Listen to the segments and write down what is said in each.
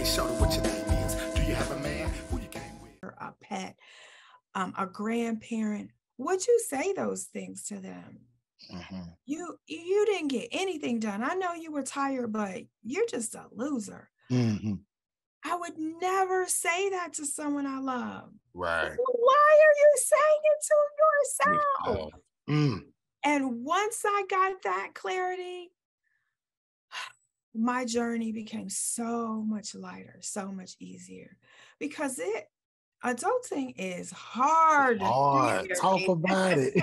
Hey, shorty, what your name is? Do you have a man who you came with? A pet, a grandparent, would you say those things to them? You didn't get anything done. I know you were tired, but you're just a loser. I would never say that to someone I love. Right. Why are you saying it to yourself? And once I got that clarity, my journey became so much lighter, so much easier, because adulting is hard. Talk about it.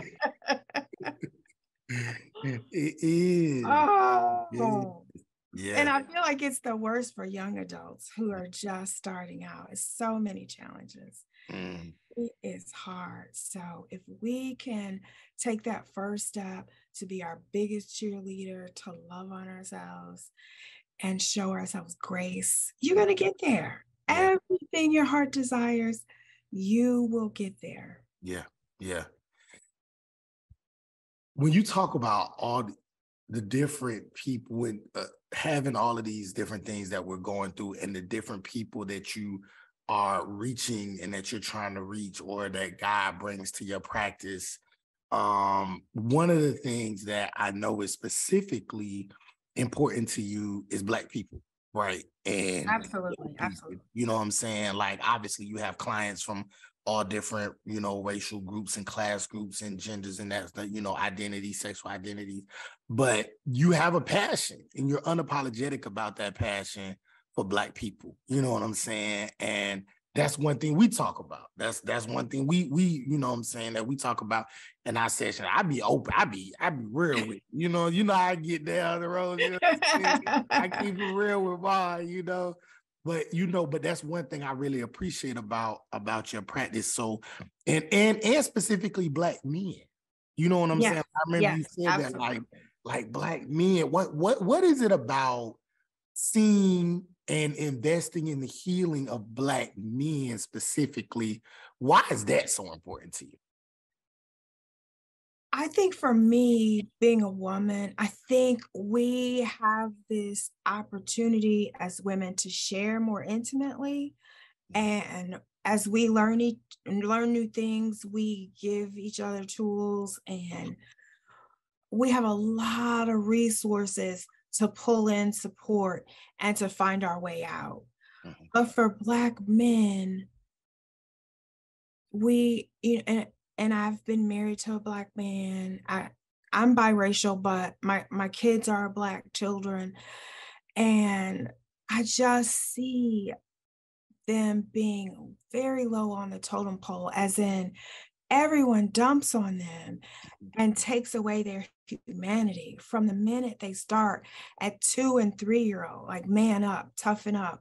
It is. Oh. Yeah. And I feel like it's the worst for young adults who are just starting out. It's so many challenges. It is hard. So if we can take that first step to be our biggest cheerleader, to love on ourselves and show ourselves grace, you're going to get there. Yeah. Everything your heart desires, you will get there. Yeah. When you talk about all the different people and having all of these different things that we're going through and the different people that you are reaching and that you're trying to reach or that God brings to your practice, one of the things that I know is specifically important to you is Black people, right? And absolutely. You know what I'm saying? Like, obviously you have clients from all different, racial groups and class groups and genders and that's the, identity, sexual identities, but you have a passion and you're unapologetic about that passion for Black people. You know what I'm saying? And that's one thing we talk about. That's one thing we you know what I'm saying, that we talk about in our session. I be open. I be real with you know how I get down the road. You know what I'm saying? I keep it real with mine, But but that's one thing I really appreciate about your practice. So and specifically Black men. You know what I'm saying? I remember you said absolutely. That like Black men. What is it about seeing and investing in the healing of Black men specifically? Why is that so important to you? I think for me, being a woman, I think we have this opportunity as women to share more intimately. And as we learn new things, we give each other tools, and we have a lot of resources to pull in support and to find our way out. But for Black men, and I've been married to a Black man. I'm biracial, but my kids are Black children. And I just see them being very low on the totem pole, as in everyone dumps on them and takes away their humanity from the minute they start at 2- and 3-year-old, like man up, toughen up.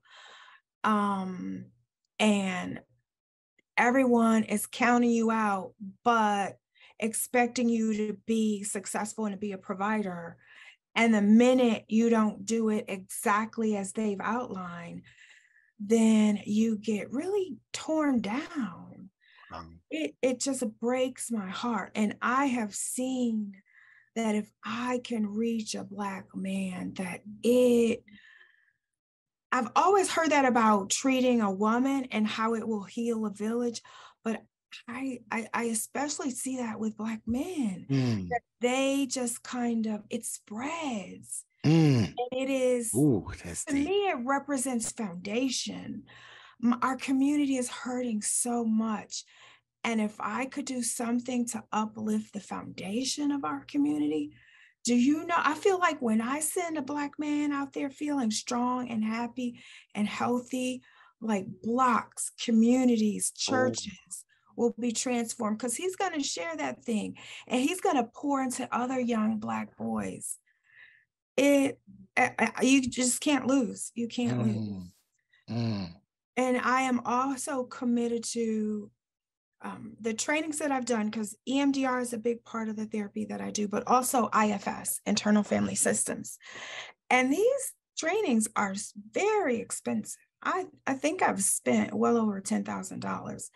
And everyone is counting you out, but expecting you to be successful and to be a provider. And the minute you don't do it exactly as they've outlined, then you get really torn down. It just breaks my heart. And I have seen that if I can reach a Black man, I've always heard that about treating a woman and how it will heal a village, but I especially see that with Black men, that they just it spreads. And it is, to me, it represents foundation. Our community is hurting so much. And if I could do something to uplift the foundation of our community, I feel like when I send a Black man out there feeling strong and happy and healthy, like blocks, communities, churches will be transformed, because he's going to share that thing and he's going to pour into other young Black boys. You just can't lose. You can't lose. And I am also committed to the trainings that I've done, because EMDR is a big part of the therapy that I do, but also IFS, internal family systems. And these trainings are very expensive. I think I've spent well over $10,000.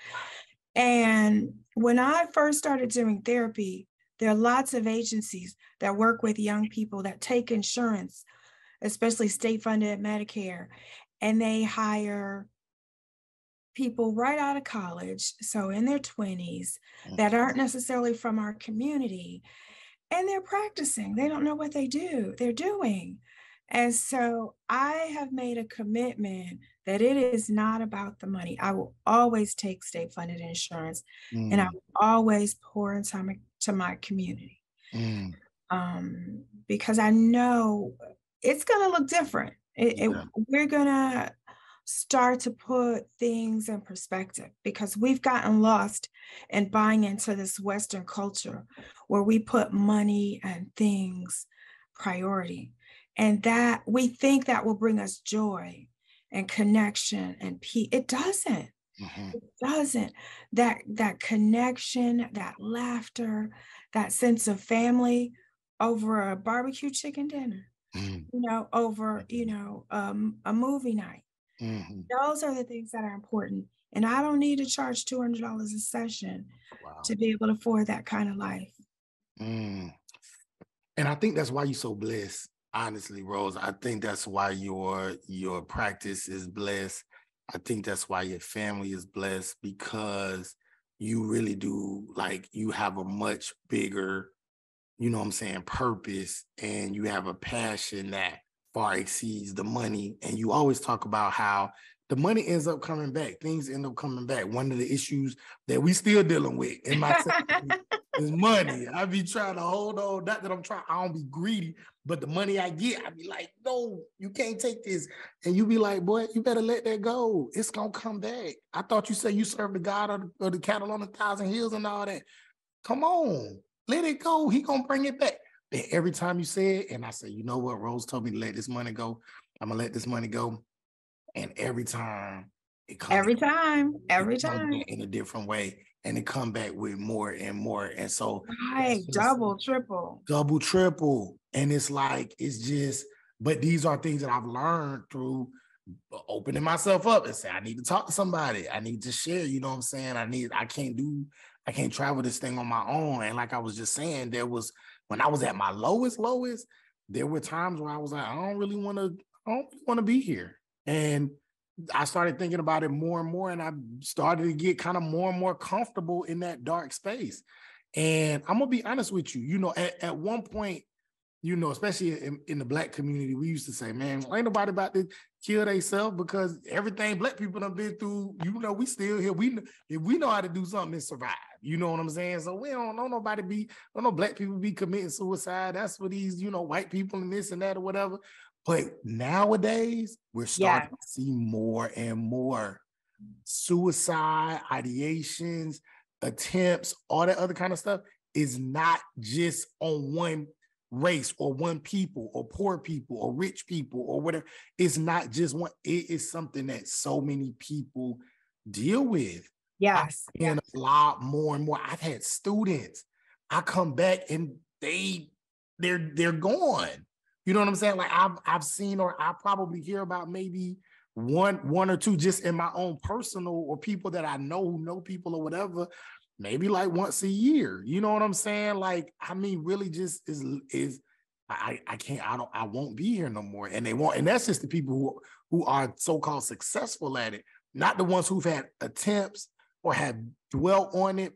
And when I first started doing therapy, there are lots of agencies that work with young people that take insurance, especially state-funded Medicare. and they hire people right out of college, so in their 20s, that aren't necessarily from our community, and they're practicing. They don't know what they're doing. And so I have made a commitment that it is not about the money. I will always take state funded insurance, and I will always pour into my community. Because I know it's going to look different. We're going to start to put things in perspective, because we've gotten lost in buying into this Western culture where we put money and things priority, and that we think that will bring us joy and connection and peace. It doesn't. It doesn't. That connection, that laughter, that sense of family over a barbecue chicken dinner, over a movie night. Those are the things that are important. And I don't need to charge $200 a session to be able to afford that kind of life. And I think that's why you're so blessed, honestly, Rose. I think that's why your practice is blessed. I think that's why your family is blessed, because you really do, like, you have a much bigger, purpose, and you have a passion that far exceeds the money. And you always talk about how the money ends up coming back. Things end up coming back. One of the issues that we still dealing with in my is money. I be trying to hold on. Not that I don't be greedy, but the money I get, I be like, no, you can't take this. And you be like, boy, you better let that go. It's going to come back. I thought you said you serve the God of the cattle on 1,000 hills and all that. Come on, let it go. He going to bring it back. And every time you say it, and I say, you know what, Rose told me to let this money go. I'm going to let this money go. And every time it comes. Every time. In a different way. And it come back with more and more. And so. Right, double, triple. And it's like, it's just, but these are things that I've learned through opening myself up and say, I need to talk to somebody. I need to share, you know what I'm saying? I can't travel this thing on my own. And like I was just saying, when I was at my lowest, there were times where I was like, I don't really want to be here. And I started thinking about it more and more, and I started to get kind of more and more comfortable in that dark space. And I'm going to be honest with you, at one point, especially in the Black community, we used to say, man, ain't nobody about to kill themselves, because everything Black people have been through, we still here. If we know how to do something, to survive. You know what I'm saying? So we don't know Black people be committing suicide. That's for these, white people and this and that or whatever. But nowadays, we're starting to see more and more suicide, ideations, attempts, all that other kind of stuff is not just on one race or one people or poor people or rich people or whatever. It's not just one. It is something that so many people deal with. Yes. And a lot more and more. I've had students, I come back and they're gone. You know what I'm saying? Like I've seen, or I probably hear about maybe one or two just in my own personal, or people that I know who know people or whatever, maybe like once a year. You know what I'm saying? Like, I mean, really just I won't be here no more. And they won't, and that's just the people who are so-called successful at it, not the ones who've had attempts or have dwelt on it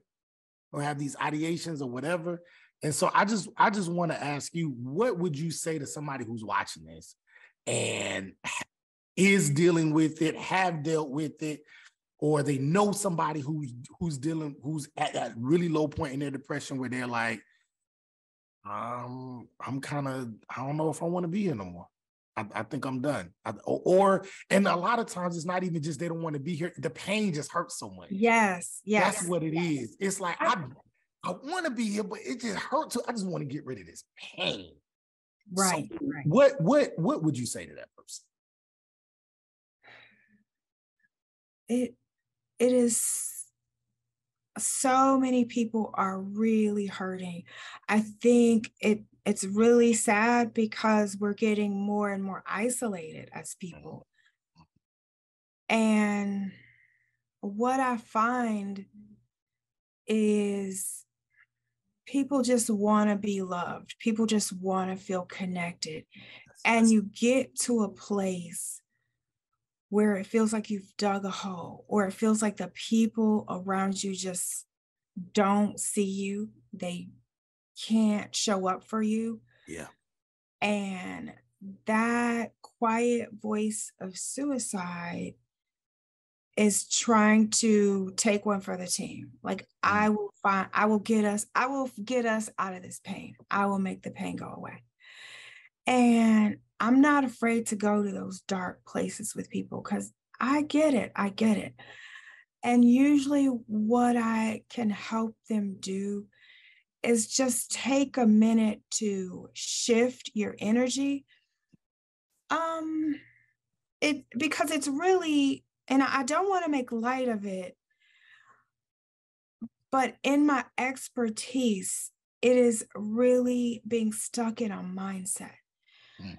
or have these ideations or whatever. And so I just want to ask you, what would you say to somebody who's watching this and is dealing with it, have dealt with it, or they know somebody who's at that really low point in their depression where they're like, I don't know if I want to be here no more. I think I'm done. And a lot of times it's not even just they don't want to be here. The pain just hurts so much. Yes. That's what it is. It's like, I want to be here, but it just hurts. I just want to get rid of this pain. Right. So what would you say to that person? It is, so many people are really hurting. I think it's really sad because we're getting more and more isolated as people. And what I find is people just want to be loved. People just want to feel connected. And you get to a place where it feels like you've dug a hole, or it feels like the people around you just don't see you. They can't show up for you. Yeah. And that quiet voice of suicide is trying to take one for the team. Like, I will get us out of this pain. I will make the pain go away. And I'm not afraid to go to those dark places with people because I get it. I get it. And usually what I can help them do is just take a minute to shift your energy. Because it's really, and I don't want to make light of it, but in my expertise, it is really being stuck in a mindset. Mm.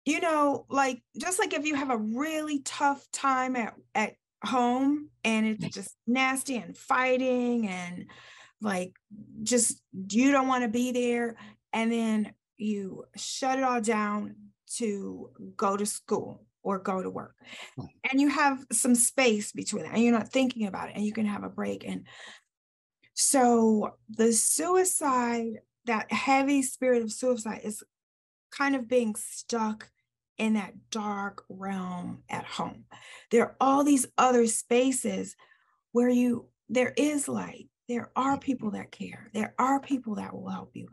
You know, like, just like if you have a really tough time at home and it's just nasty and fighting and like just you don't want to be there, and then you shut it all down to go to school or go to work, and you have some space between that and you're not thinking about it and you can have a break. And so the suicide, that heavy spirit of suicide, is kind of being stuck in that dark realm at home. There are all these other spaces where there is light. There are people that care. There are people that will help you.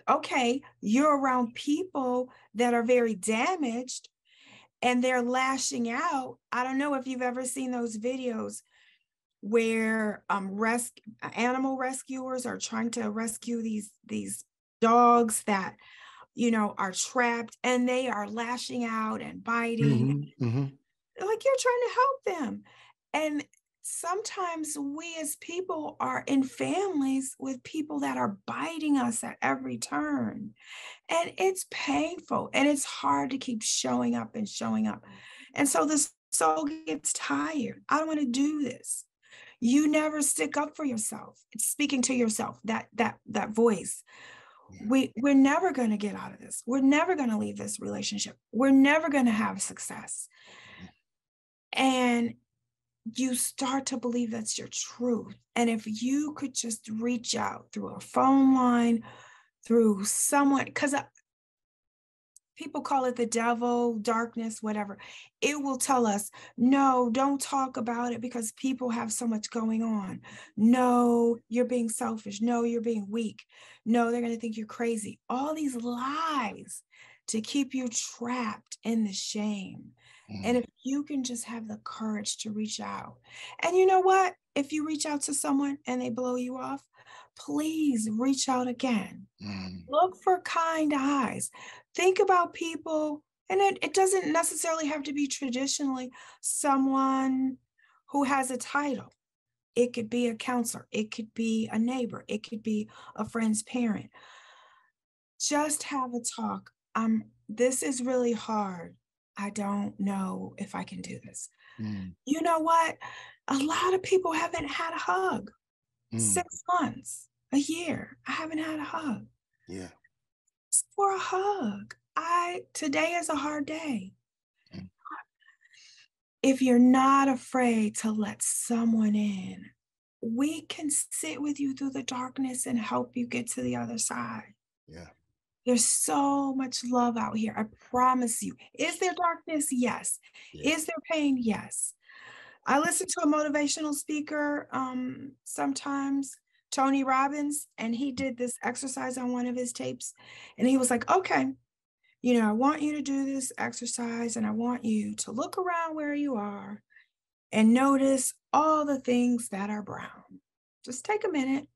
Okay, you're around people that are very damaged and they're lashing out. I don't know if you've ever seen those videos where animal rescuers are trying to rescue these dogs that are trapped, and they are lashing out and biting. Like, you're trying to help them. And sometimes we as people are in families with people that are biting us at every turn. And it's painful and it's hard to keep showing up and showing up. And so the soul gets tired. I don't want to do this. You never stick up for yourself. It's speaking to yourself, that voice. We're never going to get out of this. We're never going to leave this relationship. We're never going to have success. And you start to believe that's your truth. And if you could just reach out through a phone line, through someone, because people call it the devil, darkness, whatever. It will tell us, no, don't talk about it because people have so much going on. No, you're being selfish. No, you're being weak. No, they're going to think you're crazy. All these lies to keep you trapped in the shame. And if you can just have the courage to reach out, and you know what? If you reach out to someone and they blow you off, please reach out again. Look for kind eyes. Think about people, and it doesn't necessarily have to be traditionally someone who has a title. It could be a counselor. It could be a neighbor. It could be a friend's parent. Just have a talk. This is really hard. I don't know if I can do this. You know what? A lot of people haven't had a hug. 6 months, a year. I haven't had a hug. Yeah. For a hug. Today is a hard day. If you're not afraid to let someone in, we can sit with you through the darkness and help you get to the other side. Yeah. There's so much love out here. I promise you. Is there darkness? Yes. Is there pain? Yes. I listen to a motivational speaker sometimes, Tony Robbins, and he did this exercise on one of his tapes. And he was like, okay, I want you to do this exercise and I want you to look around where you are and notice all the things that are brown. Just take a minute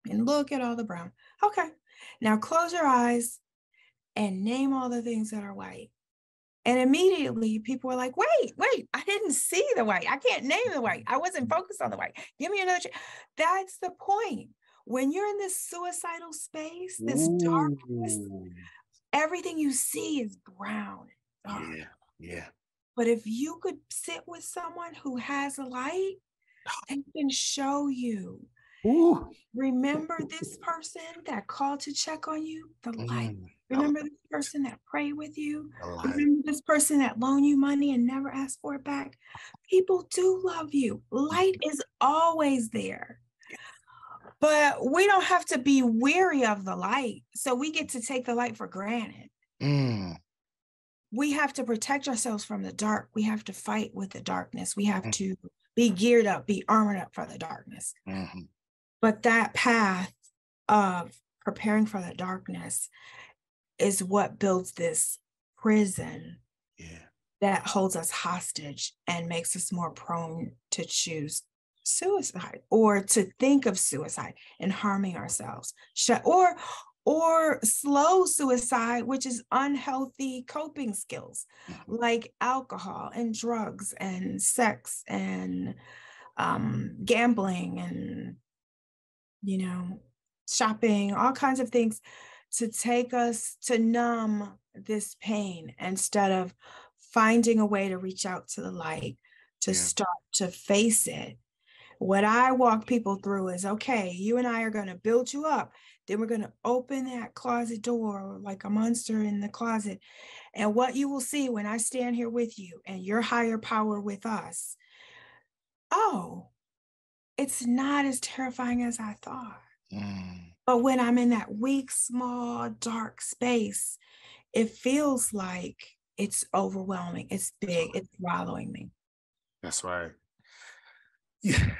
and look at all the brown. Okay, now close your eyes and name all the things that are white. And immediately people were like, wait, I didn't see the white. I can't name the white. I wasn't focused on the white. Give me another. That's the point. When you're in this suicidal space, this darkness, everything you see is brown. Dark. Yeah. But if you could sit with someone who has a light, they can show you. Remember this person that called to check on you? The light. Remember this person that prayed with you? A lot. Remember this person that loaned you money and never asked for it back? People do love you. Light is always there. But we don't have to be weary of the light. So we get to take the light for granted. We have to protect ourselves from the dark. We have to fight with the darkness. We have to be geared up, be armored up for the darkness. But that path of preparing for the darkness is what builds this prison that holds us hostage and makes us more prone to choose suicide or to think of suicide and harming ourselves, or slow suicide, which is unhealthy coping skills like alcohol and drugs and sex and gambling and, shopping, all kinds of things to take us to numb this pain instead of finding a way to reach out to the light, to start to face it. What I walk people through is, okay, you and I are going to build you up. Then we're going to open that closet door like a monster in the closet. And what you will see when I stand here with you and your higher power with us, it's not as terrifying as I thought. But when I'm in that weak, small, dark space, it feels like it's overwhelming. It's big. It's swallowing me. That's right. Yeah.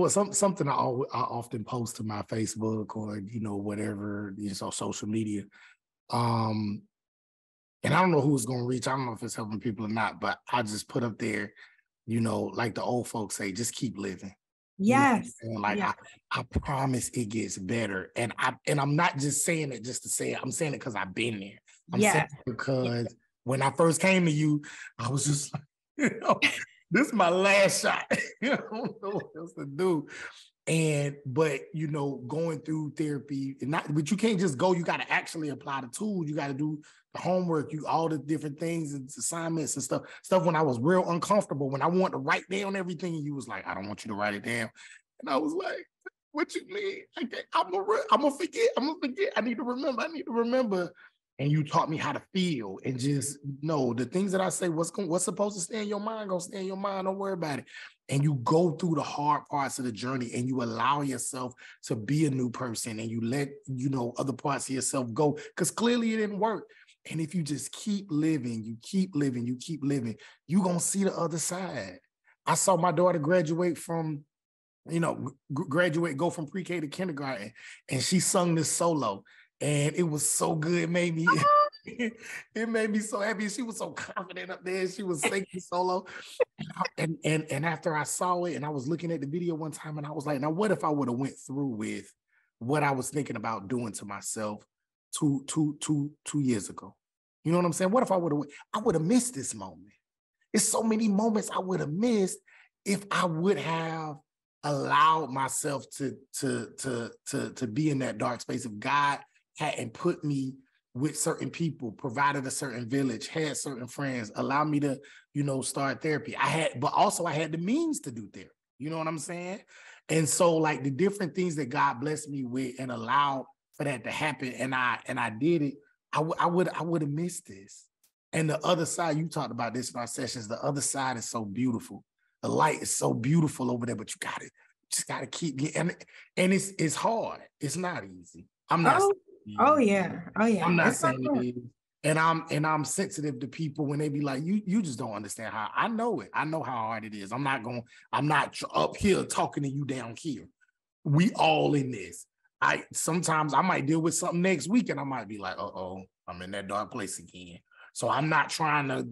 Something I often post to my Facebook or, whatever, social media. And I don't know who's going to reach. I don't know if it's helping people or not, but I just put up there, like the old folks say, just keep living. Yes. I promise it gets better. And I'm not just saying it just to say it. I'm saying it because I've been there. I'm saying it because when I first came to you, I was just like, this is my last shot. I don't know what else to do. But going through therapy, but you can't just go, you got to actually apply the tools. You got to do the homework, all the different things and assignments and stuff when I was real uncomfortable, when I wanted to write down everything, and you was like, I don't want you to write it down. And I was like, what you mean? I'm gonna forget. I need to remember. And you taught me how to feel and just know the things that I say, what's supposed to stay in your mind, gonna stay in your mind. Don't worry about it. And you go through the hard parts of the journey and you allow yourself to be a new person and you let, other parts of yourself go because clearly it didn't work. And if you just keep living, you're gonna see the other side. I saw my daughter graduate from, go from pre-K to kindergarten, and she sung this solo. And it was so good. It made me so happy. She was so confident up there. She was singing solo. And after I saw it and I was looking at the video one time and I was like, now what if I would have went through with what I was thinking about doing to myself two years ago? You know what I'm saying? What if I would have missed this moment? There's so many moments I would have missed if I would have allowed myself to be in that dark space. If God hadn't put me with certain people, provided a certain village, had certain friends, allowed me to, start therapy. But also I had the means to do therapy. You know what I'm saying? And so like the different things that God blessed me with and allowed for that to happen, and I did it, I would have missed this. And the other side, you talked about this in our sessions, the other side is so beautiful. The light is so beautiful over there, but you just gotta keep getting, and it's hard. It's not easy. I'm not. Oh yeah. I'm not saying it is. And I'm sensitive to people when they be like, you just don't understand how. I know it. I know how hard it is. I'm not up here talking to you down here. We all in this. Sometimes I might deal with something next week and I might be like, I'm in that dark place again. So I'm not trying to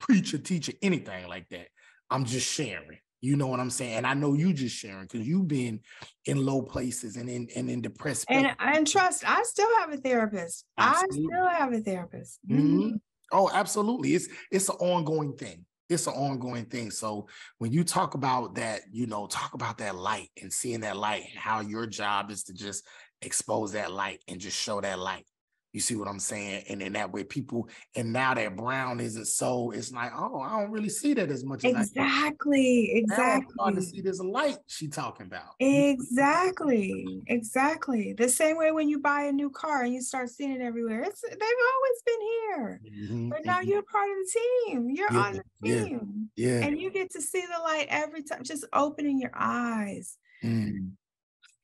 preach or teach or anything like that. I'm just sharing. You know what I'm saying? And I know you just sharing because you've been in low places and in depressed places. And trust, I still have a therapist. Absolutely. I still have a therapist. Mm-hmm. Oh, absolutely. It's an ongoing thing. It's an ongoing thing. So when you talk about that, talk about that light and seeing that light and how your job is to just expose that light and just show that light. You see what I'm saying? And in that way, people, and now that brown isn't so, it's like, oh, I don't really see that as much as I thought. Exactly. Now I'm starting to Exactly. see this light she talking about. Exactly. Exactly. The same way when you buy a new car and you start seeing it everywhere. They've always been here. Mm-hmm, But now mm-hmm. you're part of the team. You're Yeah, on the yeah, team. yeah. And you get to see the light every time, just opening your eyes. Mm.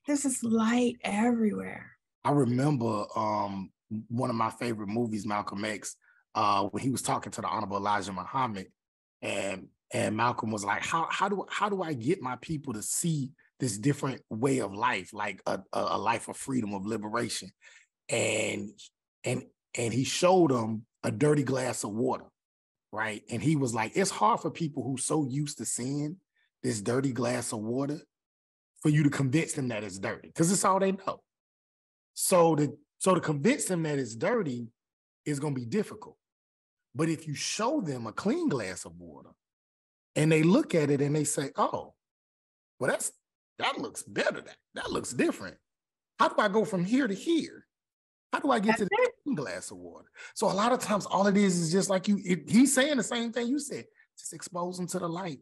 There's this light everywhere. I remember one of my favorite movies, Malcolm X, when he was talking to the Honorable Elijah Muhammad, and Malcolm was like, how do I get my people to see this different way of life, like a life of freedom, of liberation? And he showed them a dirty glass of water, right? And he was like, it's hard for people who so used to seeing this dirty glass of water for you to convince them that it's dirty, because it's all they know. So to convince them that it's dirty is going to be difficult. But if you show them a clean glass of water and they look at it and they say, oh, well, that looks better. That looks different. How do I go from here to here? How do I get to the clean glass of water? So a lot of times all it is just like he's saying the same thing you said. Just expose them to the light.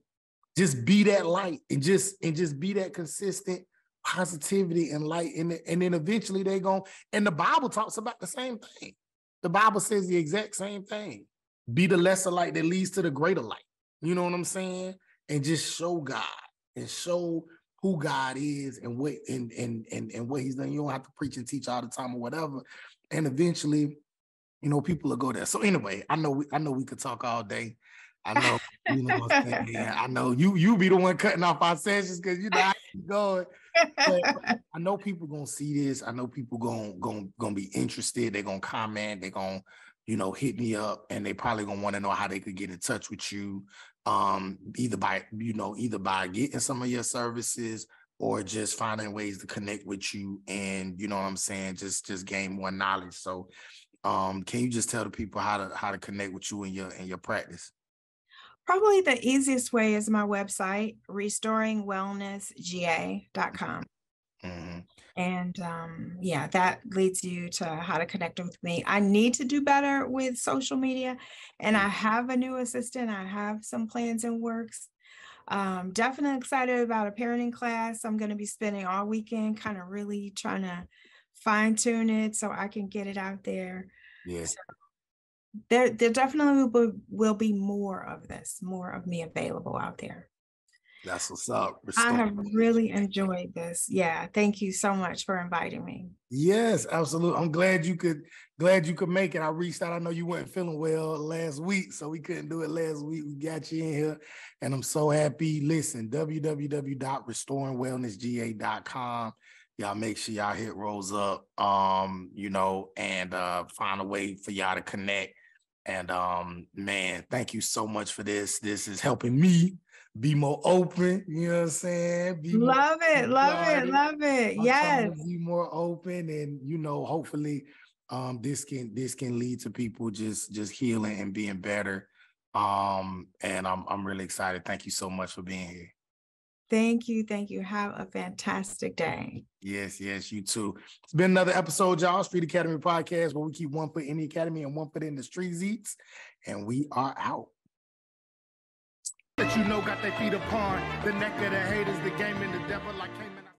Just be that light and just be that consistent positivity and light. And then eventually they're going, and the Bible talks about the same thing. The Bible says the exact same thing. Be the lesser light that leads to the greater light. You know what I'm saying? And just show God and show who God is and what and what he's done. You don't have to preach and teach all the time or whatever. And eventually, you know, people will go there. So anyway, I know we could talk all day. I know, you know what I'm saying? Yeah, I know you be the one cutting off our sessions because you know how keep going. But I know people gonna see this. I know people gonna be interested. They're gonna comment. They're gonna, you know, hit me up, and they probably gonna want to know how they could get in touch with you. Either by getting some of your services or just finding ways to connect with you, and you know what I'm saying, just gain more knowledge. So, can you just tell the people how to connect with you in your practice? Probably the easiest way is my website, restoringwellnessga.com. Mm-hmm. And yeah, that leads you to how to connect with me. I need to do better with social media, and I have a new assistant. I have some plans in works. Definitely excited about a parenting class. I'm going to be spending all weekend kind of really trying to fine tune it so I can get it out there. Yeah. So there definitely will be more of this, more of me available out there. That's what's up. I have really enjoyed this. Yeah. Thank you so much for inviting me. Yes, absolutely. I'm glad you could make it. I reached out. I know you weren't feeling well last week, so we couldn't do it last week. We got you in here, and I'm so happy. Listen, www.restoringwellnessga.com. Y'all make sure y'all hit Rose up, you know, and find a way for y'all to connect. And man, thank you so much for this. This is helping me be more open, you know what I'm saying? Love it. Yes. Be more open, and you know, hopefully this can lead to people just healing and being better. And I'm really excited. Thank you so much for being here. Thank you. Have a fantastic day. Yes, you too. It's been another episode, y'all. Street Academy Podcast, where we keep one foot in the academy and one foot in the street eats, and we are out. That you know got their feet upon the neck of the haters, the game and the devil like